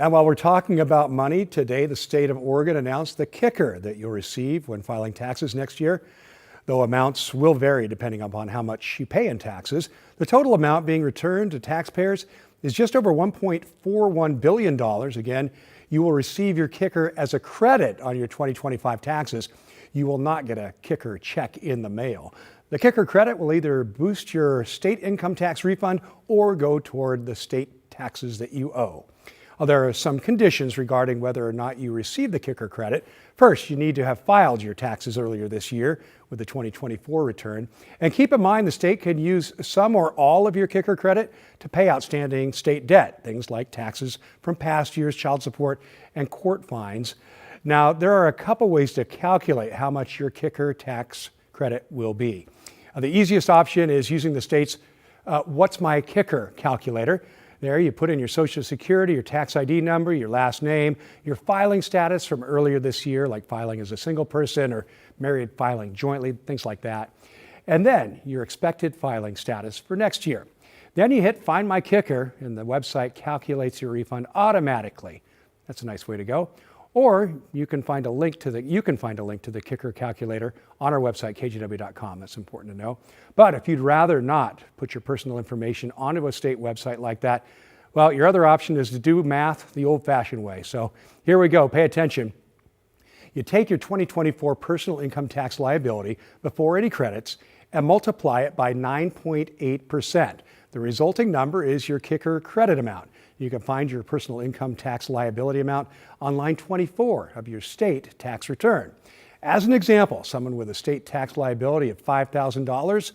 And while we're talking about money, today the state of Oregon announced the kicker that you'll receive when filing taxes next year. Though amounts will vary depending upon how much you pay in taxes, the total amount being returned to taxpayers is just over $1.41 billion. Again, you will receive your kicker as a credit on your 2025 taxes. You will not get a kicker check in the mail. The kicker credit will either boost your state income tax refund or go toward the state taxes that you owe. There are some conditions regarding whether or not you receive the kicker credit. First, you need to have filed your taxes earlier this year with the 2024 return. And keep in mind the state can use some or all of your kicker credit to pay outstanding state debt, things like taxes from past years, child support, and court fines. Now, there are a couple ways to calculate how much your kicker tax credit will be. The easiest option is using the state's What's My Kicker calculator. There you put in your Social Security, your tax ID number, your last name, your filing status from earlier this year, like filing as a single person or married filing jointly, things like that. And then your expected filing status for next year. Then you hit Find My Kicker and the website calculates your refund automatically. That's a nice way to go. Or you can find a link to the kicker calculator on our website, kgw.com. That's important to know. But if you'd rather not put your personal information onto a state website like that, well, your other option is to do math the old-fashioned way. So here we go. Pay attention. You take your 2024 personal income tax liability before any credits and multiply it by 9.8%. The resulting number is your kicker credit amount. You can find your personal income tax liability amount on line 24 of your state tax return. As an example, someone with a state tax liability of $5,000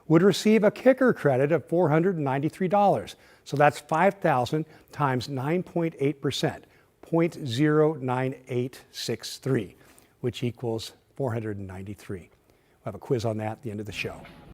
would receive a kicker credit of $493. So that's $5,000 times 9.8%, 0.09863, which equals $493. We'll have a quiz on that at the end of the show.